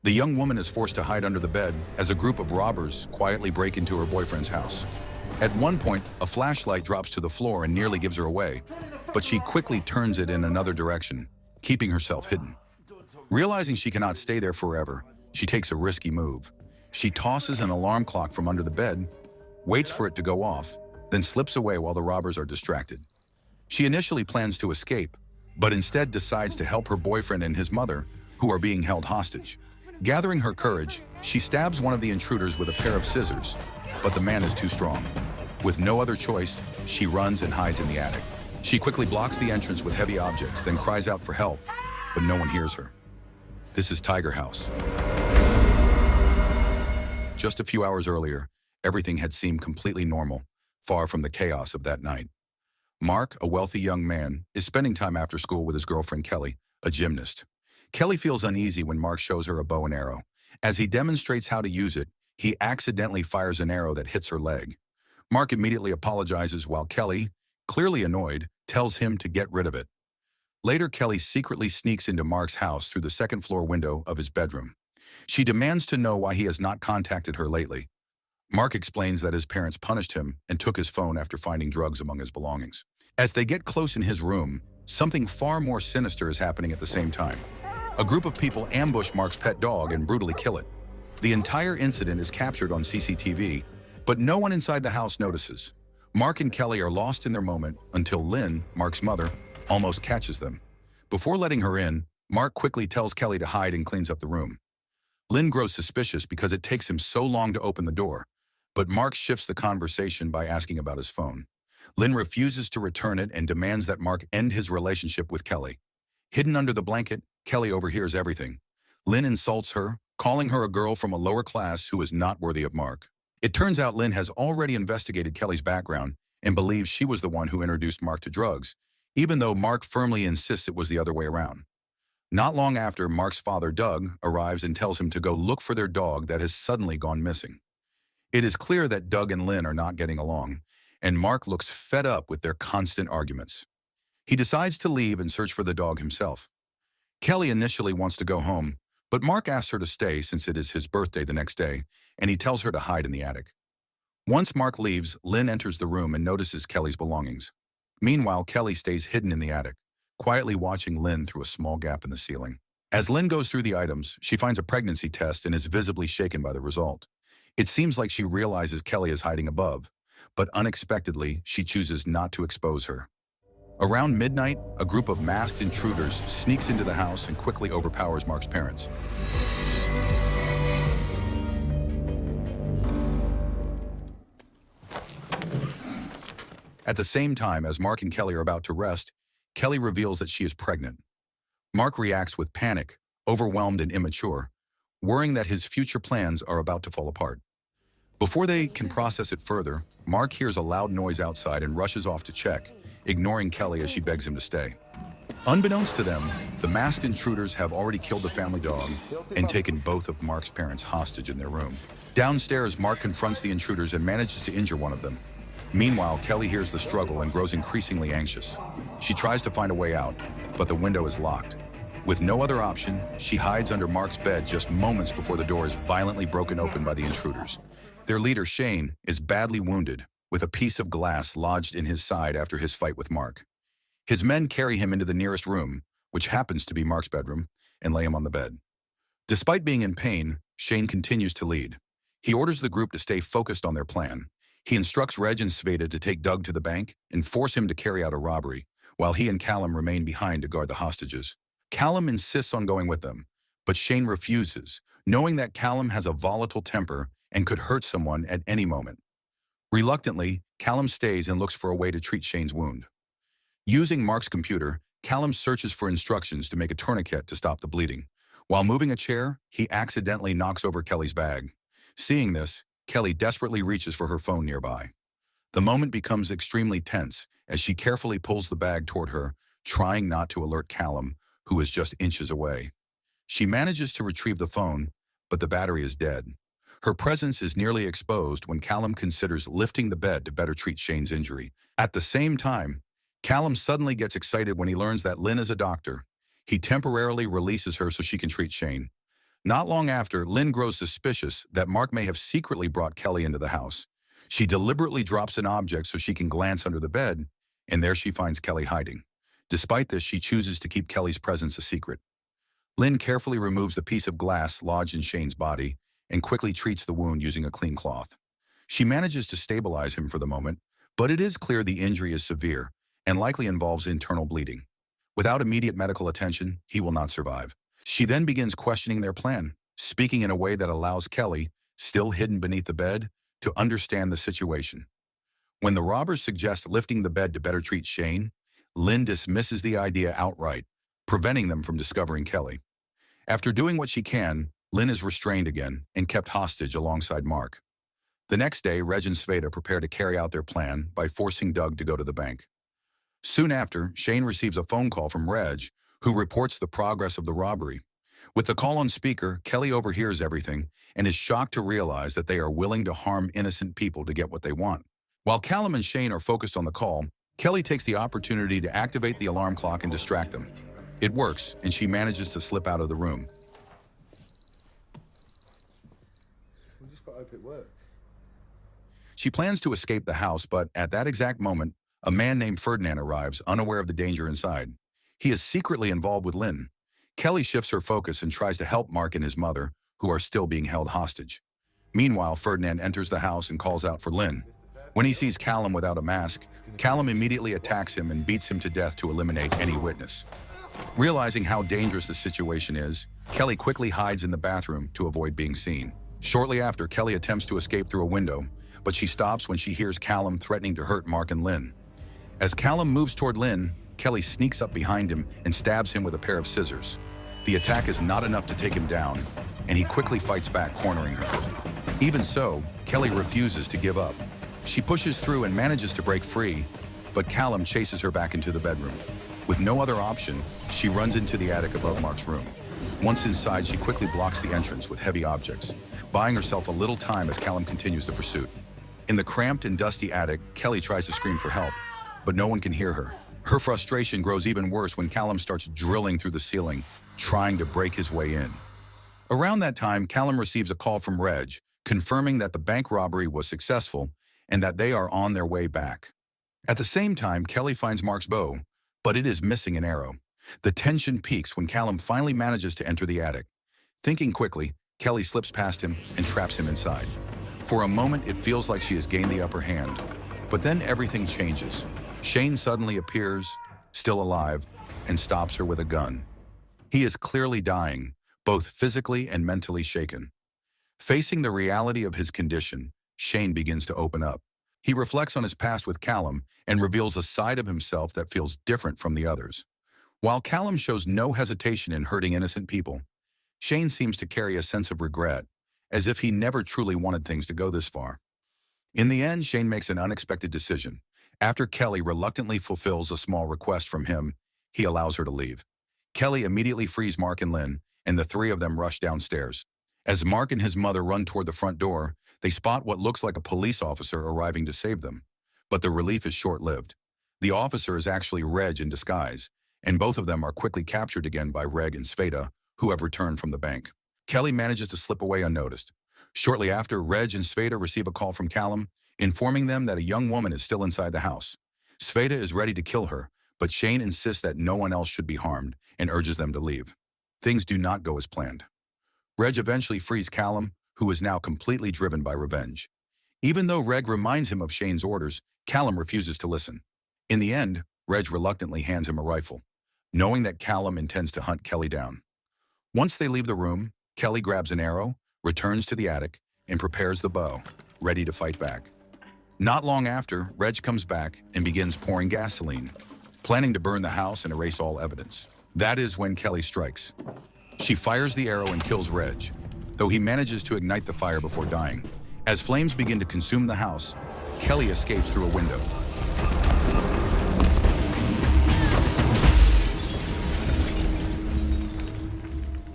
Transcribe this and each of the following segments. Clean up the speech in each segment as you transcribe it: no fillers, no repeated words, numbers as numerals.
The young woman is forced to hide under the bed as a group of robbers quietly break into her boyfriend's house. At one point, a flashlight drops to the floor and nearly gives her away, but she quickly turns it in another direction, keeping herself hidden. Realizing she cannot stay there forever, she takes a risky move. She tosses an alarm clock from under the bed, waits for it to go off, then slips away while the robbers are distracted. She initially plans to escape, but instead decides to help her boyfriend and his mother, who are being held hostage. Gathering her courage, she stabs one of the intruders with a pair of scissors, but the man is too strong. With no other choice, she runs and hides in the attic. She quickly blocks the entrance with heavy objects, then cries out for help, but no one hears her. This is Tiger House. Just a few hours earlier, everything had seemed completely normal, far from the chaos of that night. Mark, a wealthy young man, is spending time after school with his girlfriend Kelly, a gymnast. Kelly feels uneasy when Mark shows her a bow and arrow. As he demonstrates how to use it, he accidentally fires an arrow that hits her leg. Mark immediately apologizes while Kelly, clearly annoyed, tells him to get rid of it. Later, Kelly secretly sneaks into Mark's house through the second-floor window of his bedroom. She demands to know why he has not contacted her lately. Mark explains that his parents punished him and took his phone after finding drugs among his belongings. As they get close in his room, something far more sinister is happening at the same time. A group of people ambush Mark's pet dog and brutally kill it. The entire incident is captured on CCTV, but no one inside the house notices. Mark and Kelly are lost in their moment until Lynn, Mark's mother, almost catches them. Before letting her in, Mark quickly tells Kelly to hide and cleans up the room. Lynn grows suspicious because it takes him so long to open the door, but Mark shifts the conversation by asking about his phone. Lynn refuses to return it and demands that Mark end his relationship with Kelly. Hidden under the blanket, Kelly overhears everything. Lynn insults her, calling her a girl from a lower class who is not worthy of Mark. It turns out Lynn has already investigated Kelly's background and believes she was the one who introduced Mark to drugs, even though Mark firmly insists it was the other way around. Not long after, Mark's father, Doug, arrives and tells him to go look for their dog that has suddenly gone missing. It is clear that Doug and Lynn are not getting along, and Mark looks fed up with their constant arguments. He decides to leave and search for the dog himself. Kelly initially wants to go home, but Mark asks her to stay since it is his birthday the next day, and he tells her to hide in the attic. Once Mark leaves, Lynn enters the room and notices Kelly's belongings. Meanwhile, Kelly stays hidden in the attic, quietly watching Lynn through a small gap in the ceiling. As Lynn goes through the items, she finds a pregnancy test and is visibly shaken by the result. It seems like she realizes Kelly is hiding above, but unexpectedly, she chooses not to expose her. Around midnight, a group of masked intruders sneaks into the house and quickly overpowers Mark's parents. At the same time, as Mark and Kelly are about to rest, Kelly reveals that she is pregnant. Mark reacts with panic, overwhelmed and immature, worrying that his future plans are about to fall apart. Before they can process it further, Mark hears a loud noise outside and rushes off to check, ignoring Kelly as she begs him to stay. Unbeknownst to them, the masked intruders have already killed the family dog and taken both of Mark's parents hostage in their room. Downstairs, Mark confronts the intruders and manages to injure one of them. Meanwhile, Kelly hears the struggle and grows increasingly anxious. She tries to find a way out, but the window is locked. With no other option, she hides under Mark's bed just moments before the door is violently broken open by the intruders. Their leader, Shane, is badly wounded, with a piece of glass lodged in his side after his fight with Mark. His men carry him into the nearest room, which happens to be Mark's bedroom, and lay him on the bed. Despite being in pain, Shane continues to lead. He orders the group to stay focused on their plan. He instructs Reg and Sveta to take Doug to the bank and force him to carry out a robbery, while he and Callum remain behind to guard the hostages. Callum insists on going with them, but Shane refuses, knowing that Callum has a volatile temper and could hurt someone at any moment. Reluctantly, Callum stays and looks for a way to treat Shane's wound. Using Mark's computer, Callum searches for instructions to make a tourniquet to stop the bleeding. While moving a chair, he accidentally knocks over Kelly's bag. Seeing this, Kelly desperately reaches for her phone nearby. The moment becomes extremely tense as she carefully pulls the bag toward her, trying not to alert Callum, who is just inches away. She manages to retrieve the phone, but the battery is dead. Her presence is nearly exposed when Callum considers lifting the bed to better treat Shane's injury. At the same time, Callum suddenly gets excited when he learns that Lynn is a doctor. He temporarily releases her so she can treat Shane. Not long after, Lynn grows suspicious that Mark may have secretly brought Kelly into the house. She deliberately drops an object so she can glance under the bed, and there she finds Kelly hiding. Despite this, she chooses to keep Kelly's presence a secret. Lynn carefully removes the piece of glass lodged in Shane's body and quickly treats the wound using a clean cloth. She manages to stabilize him for the moment, but it is clear the injury is severe and likely involves internal bleeding. Without immediate medical attention, he will not survive. She then begins questioning their plan, speaking in a way that allows Kelly, still hidden beneath the bed, to understand the situation. When the robbers suggest lifting the bed to better treat Shane, Lynn dismisses the idea outright, preventing them from discovering Kelly. After doing what she can, Lynn is restrained again and kept hostage alongside Mark. The next day, Reg and Sveta prepare to carry out their plan by forcing Doug to go to the bank. Soon after, Shane receives a phone call from Reg, who reports the progress of the robbery. With the call on speaker, Kelly overhears everything and is shocked to realize that they are willing to harm innocent people to get what they want. While Callum and Shane are focused on the call, Kelly takes the opportunity to activate the alarm clock and distract them. It works, and she manages to slip out of the room. We just got to hope it worked. She plans to escape the house, but at that exact moment, a man named Ferdinand arrives, unaware of the danger inside. He is secretly involved with Lynn. Kelly shifts her focus and tries to help Mark and his mother, who are still being held hostage. Meanwhile, Ferdinand enters the house and calls out for Lynn. When he sees Callum without a mask, Callum immediately attacks him and beats him to death to eliminate any witness. Realizing how dangerous the situation is, Kelly quickly hides in the bathroom to avoid being seen. Shortly after, Kelly attempts to escape through a window, but she stops when she hears Callum threatening to hurt Mark and Lynn. As Callum moves toward Lynn, Kelly sneaks up behind him and stabs him with a pair of scissors. The attack is not enough to take him down, and he quickly fights back, cornering her. Even so, Kelly refuses to give up. She pushes through and manages to break free, but Callum chases her back into the bedroom. With no other option, she runs into the attic above Mark's room. Once inside, she quickly blocks the entrance with heavy objects, buying herself a little time as Callum continues the pursuit. In the cramped and dusty attic, Kelly tries to scream for help, but no one can hear her. Her frustration grows even worse when Callum starts drilling through the ceiling, trying to break his way in. Around that time, Callum receives a call from Reg, confirming that the bank robbery was successful and that they are on their way back. At the same time, Kelly finds Mark's bow, but it is missing an arrow. The tension peaks when Callum finally manages to enter the attic. Thinking quickly, Kelly slips past him and traps him inside. For a moment, it feels like she has gained the upper hand, but then everything changes. Shane suddenly appears, still alive, and stops her with a gun. He is clearly dying, both physically and mentally shaken. Facing the reality of his condition, Shane begins to open up. He reflects on his past with Callum and reveals a side of himself that feels different from the others. While Callum shows no hesitation in hurting innocent people, Shane seems to carry a sense of regret, as if he never truly wanted things to go this far. In the end, Shane makes an unexpected decision. After Kelly reluctantly fulfills a small request from him, he allows her to leave. Kelly immediately frees Mark and Lynn, and the three of them rush downstairs. As Mark and his mother run toward the front door, they spot what looks like a police officer arriving to save them. But the relief is short-lived. The officer is actually Reg in disguise, and both of them are quickly captured again by Reg and Sveta, who have returned from the bank. Kelly manages to slip away unnoticed. Shortly after, Reg and Sveta receive a call from Callum, informing them that a young woman is still inside the house. Sveta is ready to kill her, but Shane insists that no one else should be harmed and urges them to leave. Things do not go as planned. Reg eventually frees Callum, who is now completely driven by revenge. Even though Reg reminds him of Shane's orders, Callum refuses to listen. In the end, Reg reluctantly hands him a rifle, knowing that Callum intends to hunt Kelly down. Once they leave the room, Kelly grabs an arrow, returns to the attic, and prepares the bow, ready to fight back. Not long after, Reg comes back and begins pouring gasoline, planning to burn the house and erase all evidence. That is when Kelly strikes. She fires the arrow and kills Reg, though he manages to ignite the fire before dying. As flames begin to consume the house, Kelly escapes through a window.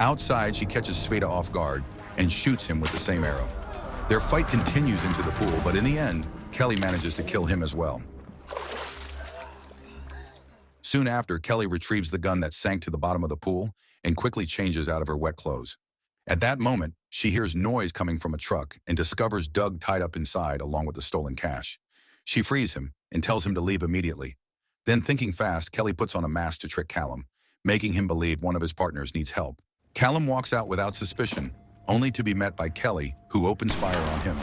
Outside, she catches Sveta off guard and shoots him with the same arrow. Their fight continues into the pool, but in the end, Kelly manages to kill him as well. Soon after, Kelly retrieves the gun that sank to the bottom of the pool and quickly changes out of her wet clothes. At that moment, she hears noise coming from a truck and discovers Doug tied up inside along with the stolen cash. She frees him and tells him to leave immediately. Then, thinking fast, Kelly puts on a mask to trick Callum, making him believe one of his partners needs help. Callum walks out without suspicion, only to be met by Kelly, who opens fire on him.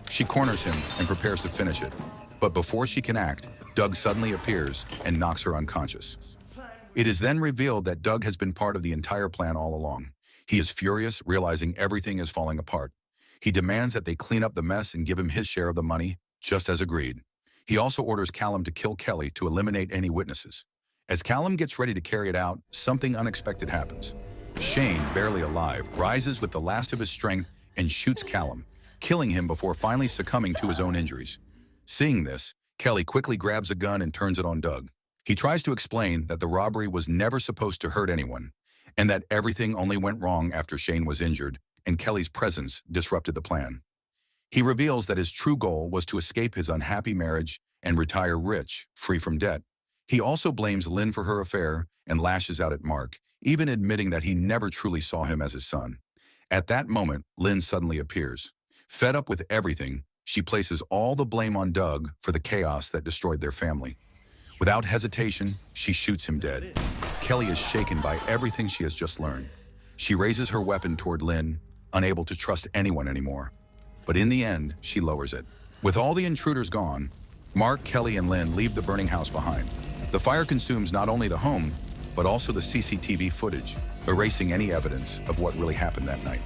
She corners him and prepares to finish it. But before she can act, Doug suddenly appears and knocks her unconscious. It is then revealed that Doug has been part of the entire plan all along. He is furious, realizing everything is falling apart. He demands that they clean up the mess and give him his share of the money, just as agreed. He also orders Callum to kill Kelly to eliminate any witnesses. As Callum gets ready to carry it out, something unexpected happens. Shane, barely alive, rises with the last of his strength and shoots Callum, killing him before finally succumbing to his own injuries. Seeing this, Kelly quickly grabs a gun and turns it on Doug. He tries to explain that the robbery was never supposed to hurt anyone, and that everything only went wrong after Shane was injured and Kelly's presence disrupted the plan. He reveals that his true goal was to escape his unhappy marriage and retire rich, free from debt. He also blames Lynn for her affair and lashes out at Mark, even admitting that he never truly saw him as his son. At that moment, Lynn suddenly appears. Fed up with everything, she places all the blame on Doug for the chaos that destroyed their family. Without hesitation, she shoots him dead. Kelly is shaken by everything she has just learned. She raises her weapon toward Lynn, unable to trust anyone anymore. But in the end, she lowers it. With all the intruders gone, Mark, Kelly, and Lynn leave the burning house behind. The fire consumes not only the home, but also the CCTV footage, erasing any evidence of what really happened that night.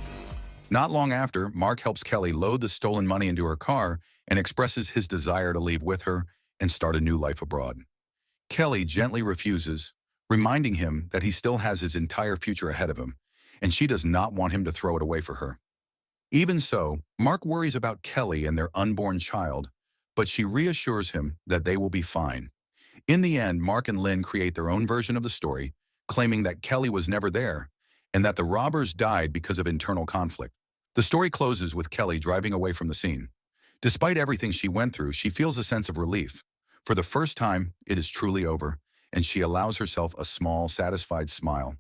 Not long after, Mark helps Kelly load the stolen money into her car and expresses his desire to leave with her and start a new life abroad. Kelly gently refuses, reminding him that he still has his entire future ahead of him, and she does not want him to throw it away for her. Even so, Mark worries about Kelly and their unborn child, but she reassures him that they will be fine. In the end, Mark and Lynn create their own version of the story, claiming that Kelly was never there and that the robbers died because of internal conflict. The story closes with Kelly driving away from the scene. Despite everything she went through, she feels a sense of relief. For the first time, it is truly over, and she allows herself a small, satisfied smile,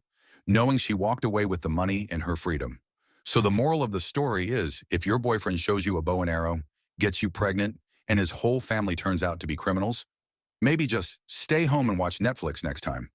knowing she walked away with the money and her freedom. So the moral of the story is, if your boyfriend shows you a bow and arrow, gets you pregnant, and his whole family turns out to be criminals, maybe just stay home and watch Netflix next time.